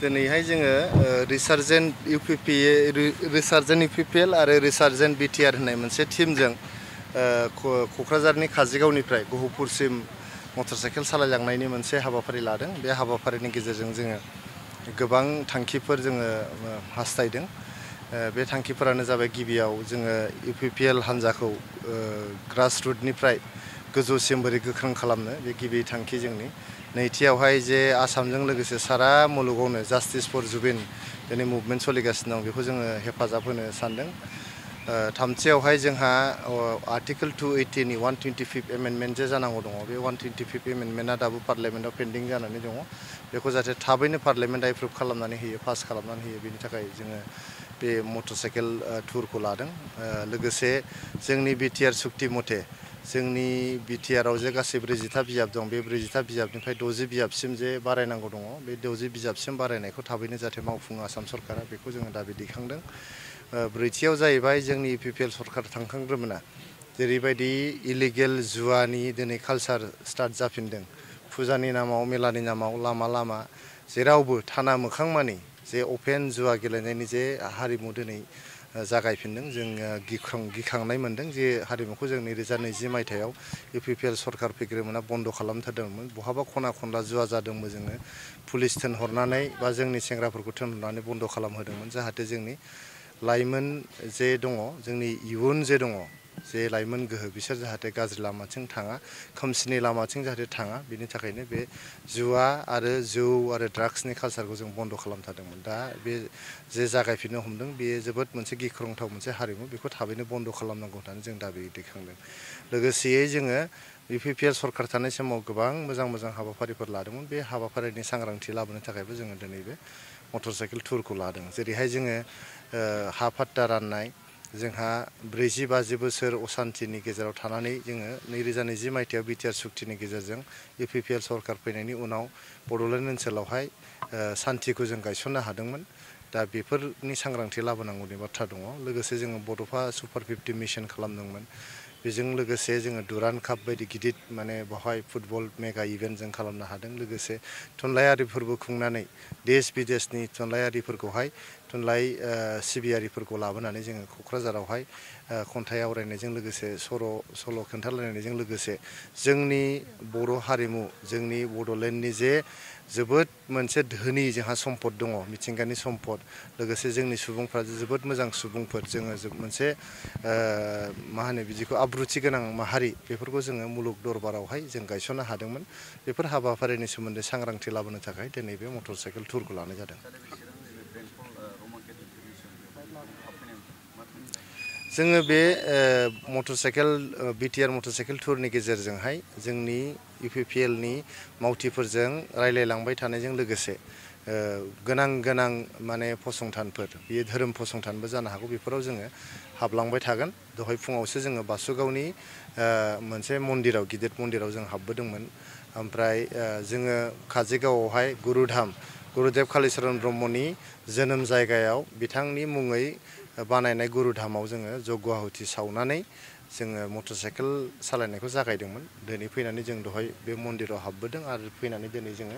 दिनैहाय जोङो रिसार्जेन्ट इउपिपिएल आरो रिसार्जेन्ट बिटिआर होननाय मोनसे टीमजों क'क्राझारनि काजिगावनिफ्राय गहपुरसिम मटरसाइकेल सालायलांनायनि मोनसे हाबाफारि लादों। बे हाबाफारिनि गेजेरजों जोङो गोबां थांखिफोर जोङो हास्थायदों। बे थांखिफोरानो जाबाय गिबियाव जोङो इउपिपिएल हान्जाखौ ग्रासरुटनिफ्राय गोजौसिम बोरै गोख्रों खालामनो बे गिबि थांखि जोंनि। नैथियावहाय जे आसामजों लोगोसे सारा मुलुगावनो जास्टिस फर जुबिन दिनै मुभमेन्ट सोलिगासिनो दं, बेखौ जोङो हेफाजाब होनो सानदों। थामथियावहाय जोंहा आर्टिकोल 280 नि 125 एमेन्डमेन्ट जे जानांगौ दङ, बे 125 एमेन्डमेन्टआ दाबो पार्लियामेन्टआव पेन्डिं जानानै दङ। बेखौ जाहाथे थाबैनो पार्लियामेन्टआ एप्रुभ खालामनानै होयो, पास खालामनानै होयो, बेनि थाखाय जोङो बे मटरसाइकेल टुरखौ लादों। लोगोसे जोंनि बिटिआर सुक्ति मथे जोंनि बिटिआरआव जे गासै 40था बिजाब दं, बे 40था बिजाबनिफ्राय 60 बिजाबसिम जे बारायनांगौ दङ, बे 60 बिजाबसिम बारायनायखौ थाबैनो जाहाथे मावफुङो आसाम सरकारा, बेखौ जोङो दाबि दैखांदों। ब्रैथियाव जाहैबाय जोंनि इउपिपिएल सरकार थांखांग्रोमोना जेरैबायदि इलिगेल जुवानि दिनै कालचार स्टार्ट जाफिनदों, फुजानि नामाव मेलानि नामाव लामा लामा जेरावबो थाना मोखां मानि जे अपेन जुवा गेलेनायनि जे हारिमु दिनै जागायफिनदों। जों गिखांनाय मोनदों जे हारिमुखौ जों 2020 मायथाइयाव इउपिपिएल सरकार फैग्रोमोना बन्द' खालामथारदोंमोन। बहाबा खना खनला जुवा जादोंबो जोङो पुलिस थिनहरनानै बा जोंनि सेंग्राफोरखौ थिनहरनानै बन्द' खालामहोदोंमोन, जाहाथे जोंनि लाइमोन जे दङ, जोंनि इयुन जे दङ, जे लाइमोन गोहो, बिसोर जाहाथे गाज्रि लामाथिं थाङा, खोमसिनि लामाथिं जाहाथे थाङा, बिनि थाखायनो बे जुवा आरो जौ आरो ड्राग्सनि कालचारखौ जों बन्द' खालामथारदोंमोन। दा बे जे जागायफिननो हमदों, बेयो जोबोद मोनसे गिख्रंथाव मोनसे हारिमु, बेखौ थाबैनो बन्द' खालामनांगौ होननानै जों दाबि दैखांदों। लोगोसेयै जोङो इउपिपिएल सरकार थानाय समाव गोबां मोजां मोजां हाबाफारिफोर लादोंमोन। बे हाबाफारिनि सांग्रांथि लाबोनो थाखायबो जोङो दिनै बे मटरसाइकेल टुरखौ लादों। जेरैहाय जोङो हा पाट्टा राननाय, जोंहा 40-50 बोसोर असान्तिनि गेजेराव थानानै जोङो 2020 मायथाइयाव बिटिआर सुक्तिनि गेजेरजों इउपिपिएल सरकार फैनायनि उनाव बड'लेण्ड ओनसोलावहाय सान्तिखौ जों गायसननो हादोंमोन। दा बेफोरनि सांग्रांथि लाबोनांगौनि बाथ्रा दङ। लोगोसे जोङो बड'फा सुपार 50 मिशन खालामदोंमोन। बेजों लोगोसे जोङो दुरान्ड काप बायदि गिदिर बेवहाय फुटबल मेगा इभेन्ट जों खालामनो हादों। लोगोसे थुनलाइयारि फोरबो खुंनानै देश बिदेशनि थुनलाइयारिफोरखौहाय थुनलाइ सिबियारिफोरखौ लाबोनानै जोङो क'क्राझारावहाय खन्थाइ आवरायनायजों लोगोसे सल' खोन्थालायनायजों लोगोसे जोंनि बर' हारिमु, जोंनि बड'लेण्डनि जे जोबोद मोनसे धोनि जोंहा सम्पद दङ, मिथिंगानि सम्पद, लोगोसे जोंनि सुबुंफ्रा जोबोद मोजां सुबुंफोर, जोङो मोनसे मा होनो बिदिखौ आब्रुथि गोनां माहारि, बेफोरखौ जोङो मुलुग दरबारावहाय जों गायसननो हादोंमोन। बेफोर हाबाफारिनि सोमोन्दै सांग्रांथि लाबोनो थाखाय दिनै बे मटरसाइकेल टुरखौ लानाय जादों। जोङो बे मटरसाइकेल बिटिआर मटरसाइकेल टुरनि गेजेरजोंहाय जोंनि इउपिपिएलनि मावथिफोरजों रायलायलांबाय थानायजों लोगोसे गोनां गोनां माने फसंथानफोर, बेयो धोरोम फसंथानबो जानो हागौ, बेफोराव जोङो हाबलांबाय थागोन। दहाय फुङावसो जोङो बासुगावनि मोनसे मन्दिराव, गिदिर मन्दिराव जों हाबबोदोंमोन। ओमफ्राय जोङो काजिगावआवहाय गुरुदेब कालिचरन ब्रह्मनि जोनोम जायगायाव बिथांनि मुङै बानायनाय गुरुधामाव जोङो जग्य आहुति सावनानै जोङो मटरसाइकेल सालायनायखौ जागायदोंमोन। दिनै फैनानै जों दहाय बे मन्दिराव हाबबोदों आरो फैनानै दिनै जोङो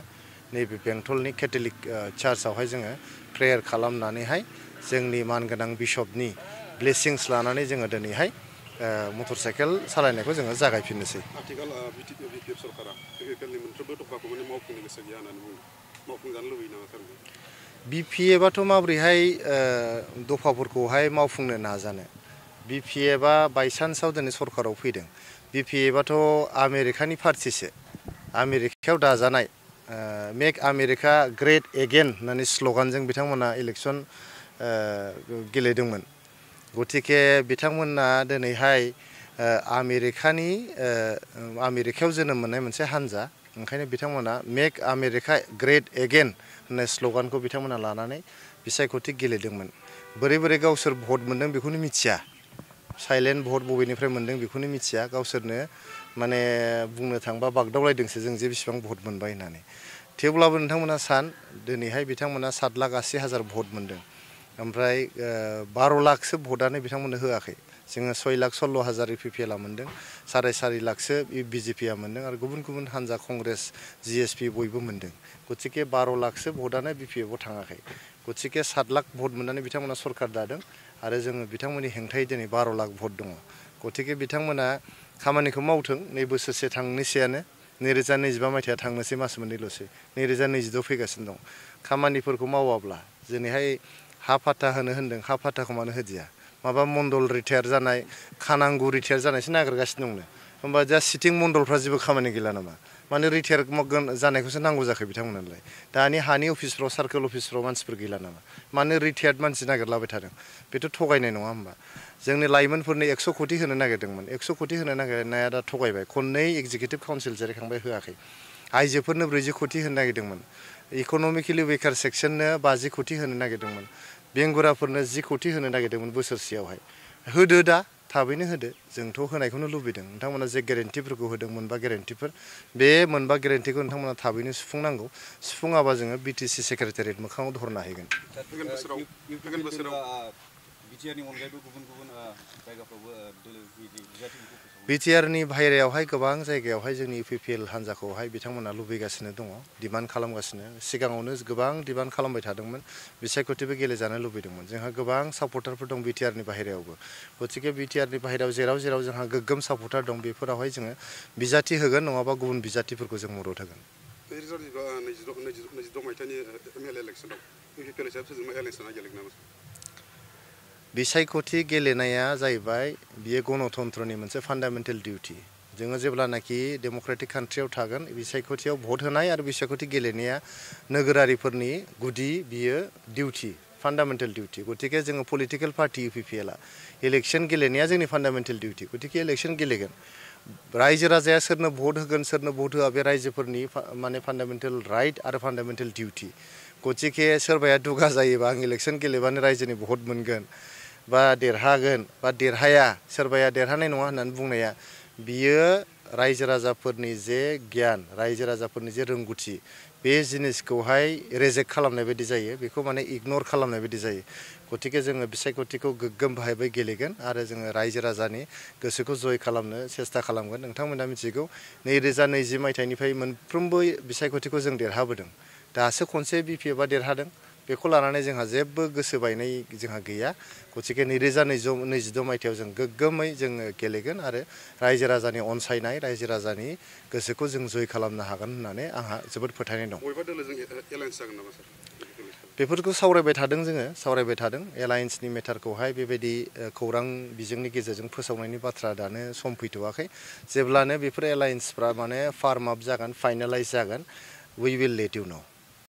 नैबे बेंटलनि केथलिक चार्चआवहाय जोङो प्रेयार खालामनानैहाय जोंनि मानगोनां बिशपनि ब्लेसिंस लानानै जोङो दिनैहाय मटरसाइकेल सालायनायखौ जोङो जागायफिननोसै। आथिखाल बिटिआर सरकारा इउपिपिएलनि मोनफ्रोमबो दफाखौ माने मावफुंनो गोसो गैया होननानै बुङो, मावफुंजानो लुबैयो नामा थारैनो? बिपिएफआथ' माबोरैहाय दफाफोरखौहाय मावफुंनो नाजानो? बिपिएफआ बायसान्सआव दिनै सरकाराव फैदों। बिपिएफआथ' आमेरिकानि पार्टिसो, आमेरिकायाव दाजानाय, मेक आमेरिका ग्रेट एगेन होननानै स्ल'गानजों बिथांमोना इलेक्सन गेलेदोंमोन। गतिके बिथांमोना दिनैहाय आमेरिकायाव जोनोम मोननाय मोनसे हान्जा, ओंखायनो बिथांमोना मेक आमेरिका ग्रेट एगेन होननाय स्ल'गानखौ बिथांमोना लानानै बिसायख'थि गेलेदोंमोन। बोरै बोरै गावसोर भट मोन्दों बेखौनो मिथिया, साइलेन्ट भट बबेनिफ्राय मोन्दों बेखौनो मिथिया, गावसोरनो माने बुंनो थांबा बागदावलायदोंसो जों जे बेसेबां भट मोनबाय होननानै। थेवब्लाबो नोंथांमोना दिनैहाय बिथांमोना 7,80,000 भट मोन्दों, ओमफ्राय 12 लाखसो भटआनो बिथांमोननो होआखै। जोङो 6,16,000 इउपिपिएलआ मोन्दों, 4.5 लाखसो बिजेपिआ मोन्दों, आरो गुबुन गुबुन हान्जा कंग्रेस, जिएसपि बयबो मोन्दों। गतिके 12 लाखसो भटआनो बिपिएफआव थाङाखै गतिके 7 लाख भट मोननानै बिथांमोना सरकार दादों आरो जोङो बिथांमोननि हेंथायै दिनै 12 लाख भट दङ गतिके बिथांमोना खामानिखौ मावथों नै बोसोरसे थांनोसैयानो 2025 मायथाइया थांनोसै मास मोननैल'सै 2026 फैगासिनो दं खामानिफोरखौ मावाब्ला दिनैहाय हा फाथा होनो होनदों हा फाथाखौ मानो होदिया माबा मण्डल रिटायार जानाय खानांगु रिटायार जानायसो नागिरगासिनो दंनो होमबा जा सिटिं मण्डलफ्रा जेबो खामानि गैला नामा माने रिटायार जानायखौसो नांगौ जाखो बिथांमोननोलाय दानि हानि अफिसफ्राव सार्कोल अफिसफ्राव मानसिफोर गैला नामा मानो रिटायार्ड मानसि नागिरलाबाय थादों बेथ' थगायनाय नङा होमबा जोंनि लाइमोनफोरनो 100 कोटी होनो नागिरदोंमोन 100 कोटी होनो नागिरनाया दा थगायबाय खननै एग्जिकिउटिभ काउन्सिल जिरायखांबाय होआखै आइजोफोरनो 40 कोटी होनो नागिरदोंमोन इक'नमिकेलि वेकार सेक्सननो 50 कोटी होनो नागिरदोंमोन बेंगुराफोरनो 10 कोटी होनो नागिरदोंमोन बोसोरसेयावहाय होदो दा थाबैनो होदो जोंथ' होनायखौनो लुबैदों नोंथांमोना जे गेरेन्टिफोरखौ होदों मोनबा गेरेन्टिफोर बे मोनबा गेरेन्टिखौ नोंथांमोना थाबैनो सुफुंनांगौ सुफुङाबा जोङो बिटिसि सेक्रेटारियेट मोखाङाव धरना हैगोन फैगोन बोसोराव बिटिआरनि अनगायैबो गुबुन गुबुन जायगाफ्रावबो बिजाथिफोरखौ बिटिआरनि बाहेरायावहाय गोबां जायगायावहाय जोंनि इउपिपिएल हान्जाखौहाय बिथांमोना लुबैगासिनो दङ डिमान्ड खालामगासिनो सिगाङावनो गोबां डिमान्ड खालामबाय थादोंमोन बिसायख'थिबो गेलेजानो लुबैदोंमोन जोंहा गोबां सापर्टारफोर दं बिटिआरनि बाहेरायावबो गतिके बिटिआरनि बाहेरायाव जेराव जेराव जोंहा गोग्गोम सापर्टार दं बेफोरावहाय जोङो बिजाथि होगोन नङाबा गुबुन बिजाथिफोरखौ जों मदद होगोन 2022 मायथाइनि एमएलए इलेक्सनाव इउपिपिएल हिसाबै सोरजोंबा इलेक्सना गेलेगोन नामा बिसायख'थि गेलेनाया जाहैबाय बियो गणतन्त्रनि मोनसे फान्डामेन्टेल डिउटि जोङो जेब्लानाखि डेम'क्रेटिक कान्ट्रियाव थागोन बिसायख'थियाव भट होनाय आरो बिसायख'थि गेलेनाया नोगोरारिफोरनि गुदि बियो डिउटि फान्डामेन्टेल डिउटि गतिके जोङो पलिटिकेल पार्टि इउपिपिएलआ इलेक्सन गेलेनाया जोंनि फान्डामेन्टेल डिउटि गतिके इलेक्सन गेलेगोन रायजो राजाया सोरनो भट होगोन सोरनो भट होआ बे रायजोफोरनि माने फान्डामेन्टेल राइट आरो फान्डामेन्टेल डिउटि गतिके सोरबाया दुगा जायोबा आं इलेक्सन गेलेबानो रायजोनि भट मोनगोन बा देरहागोन बा देरहाया सोरबाया देरहानाय नङा होननानै बुंनाया बियो रायजो राजाफोरनि जे गियान रायजो राजाफोरनि जे रोंगौथि बे जिनिसखौहाय रेजेक्ट खालामनाय बायदि जायो बेखौ माने इगनर खालामनाय बायदि जायो गतिके जोङो बिसायख'थिखौ गोग्गोम भाबै गेलेगोन आरो जोङो रायजो राजानि गोसोखौ जय खालामनो सेस्था खालामगोन नोंथांमोना मिथिगौ 2020 मायथाइनिफ्राय मोनफ्रोमबो बिसायख'थिखौ जों देरहाबोदों दासो खनसे बिपिएफआ देरहादों बेखौ लानानै जोंहा जेबो गोसो बायनाय जोंहा गैया गतिके 2022 मायथाइयाव जों गोग्गोमै जोङो गेलेगोन आरो रायजो राजानि अनसायनाय रायजो राजानि गोसोखौ जों जय खालामनो हागोन होननानै आंहा जोबोद फोथायनाय दं बबेबा दोलोजों एलायन्स जागोन नामा सार बेफोरखौ सावरायबाय थादों जोङो सावरायबाय थादों एलायन्सनि मेटारखौहाय बेबायदि खौरां बिजोंनि गेजेरजों फोसावनायनि बाथ्रा दानो सम फैथ'वाखै जेब्लानो बेफोर एलायन्सफ्रा माने फार्म आप जागोन फाइनालाइज जागोन वी विल लेट इउ नो